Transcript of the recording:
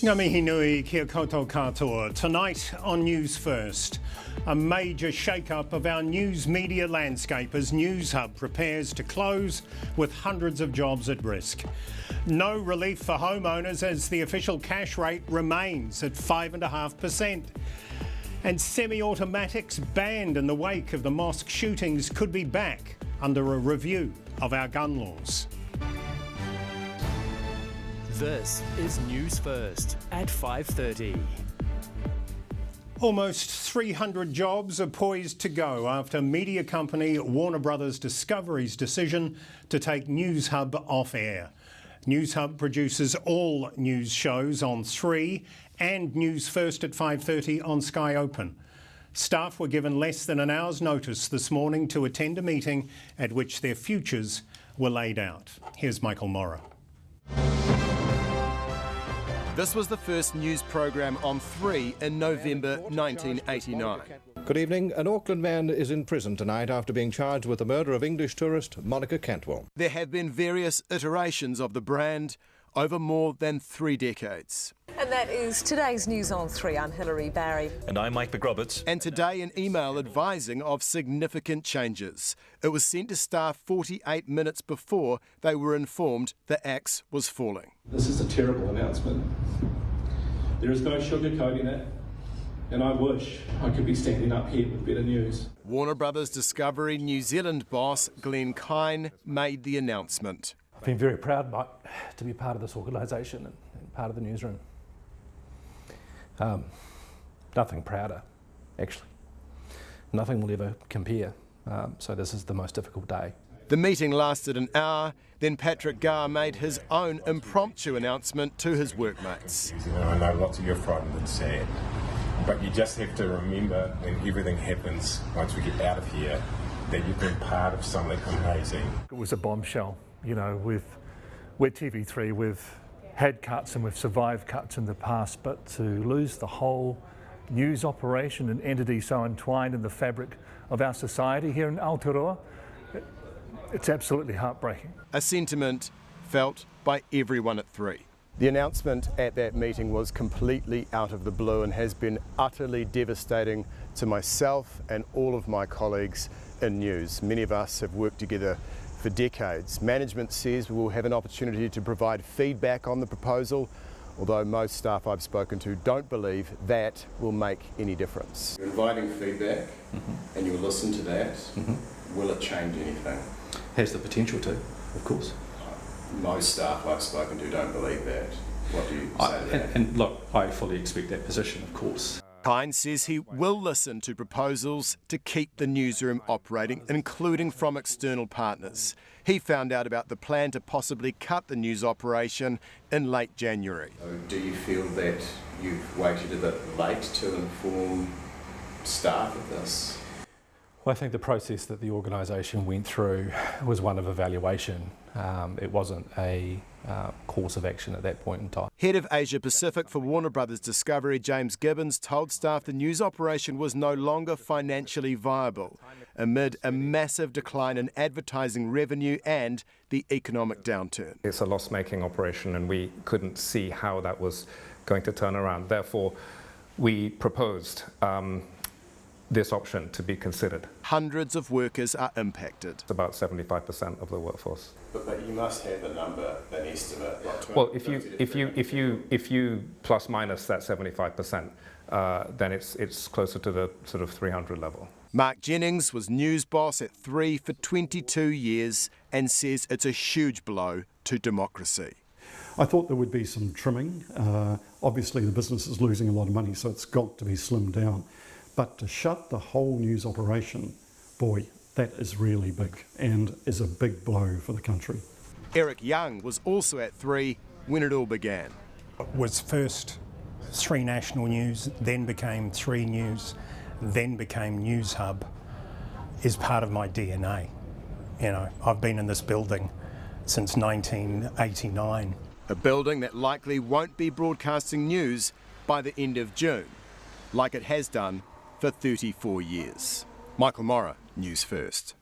Ngā mihi nui kia koutou katoa. Tonight on News First, a major shake-up of our news media landscape as Newshub prepares to close with hundreds of jobs at risk. No relief for homeowners as the official cash rate remains at 5.5%. And semi-automatics banned in the wake of the mosque shootings could be back under a review of our gun laws. This is News First at 5:30. Almost 300 jobs are poised to go after media company Warner Brothers Discovery's decision to take Newshub off air. Newshub produces all news shows on 3 and News First at 5:30 on Sky Open. Staff were given less than an hour's notice this morning to attend a meeting at which their futures were laid out. Here's Michael Morrow. This was the first news program on 3 in November 1989. Good evening. An Auckland man is in prison tonight after being charged with the murder of English tourist Monica Cantwell. There have been various iterations of the brand over more than 3 decades. And that is today's News on 3. I'm Hilary Barry. And I'm Mike McRoberts. And today an email advising of significant changes. It was sent to staff 48 minutes before they were informed the axe was falling. This is a terrible announcement. There is no sugarcoating it, and I wish I could be standing up here with better news. Warner Brothers Discovery New Zealand boss Glenn Kine made the announcement. I've been very proud to be part of this organisation and part of the newsroom. Nothing prouder, actually. Nothing will ever compare. So this is the most difficult day. The meeting lasted an hour, then Patrick Garr made his own impromptu announcement to his workmates. I know lots of you are frightened and sad, but you just have to remember when everything happens, once we get out of here, that you've been part of something amazing. It was a bombshell, you know, we're TV3, we've had cuts and we've survived cuts in the past, but to lose the whole news operation and entity so entwined in the fabric of our society here in Aotearoa, it's absolutely heartbreaking. A sentiment felt by everyone at 3. The announcement at that meeting was completely out of the blue and has been utterly devastating to myself and all of my colleagues in news. Many of us have worked together for decades. Management says we will have an opportunity to provide feedback on the proposal, although most staff I've spoken to don't believe that will make any difference. You're inviting feedback and you'll listen to that. Will it change anything? Has the potential to, of course. Most staff I've spoken to don't believe that. What do you say to that? And look, I fully expect that position, of course. Kine says he will listen to proposals to keep the newsroom operating, including from external partners. He found out about the plan to possibly cut the news operation in late January. Do you feel that you've waited a bit late to inform staff of this? Well, I think the process that the organisation went through was one of evaluation. It wasn't a course of action at that point in time. Head of Asia Pacific for Warner Brothers Discovery, James Gibbons, told staff the news operation was no longer financially viable amid a massive decline in advertising revenue and the economic downturn. It's a loss-making operation and we couldn't see how that was going to turn around. Therefore, we proposed this option to be considered. Hundreds of workers are impacted. It's about 75% of the workforce. But you must have a number, an estimate. Well, if you plus minus that 75%, then it's closer to the sort of 300 level. Mark Jennings was news boss at 3 for 22 years and says it's a huge blow to democracy. I thought there would be some trimming. Obviously the business is losing a lot of money, so it's got to be slimmed down. But to shut the whole news operation, boy, that is really big and is a big blow for the country. Eric Young was also at 3 when it all began. It was first 3 National News, then became 3 News, then became Newshub, is part of my DNA. You know, I've been in this building since 1989. A building that likely won't be broadcasting news by the end of June, like it has done for 34 years. Michael Morrow, News First.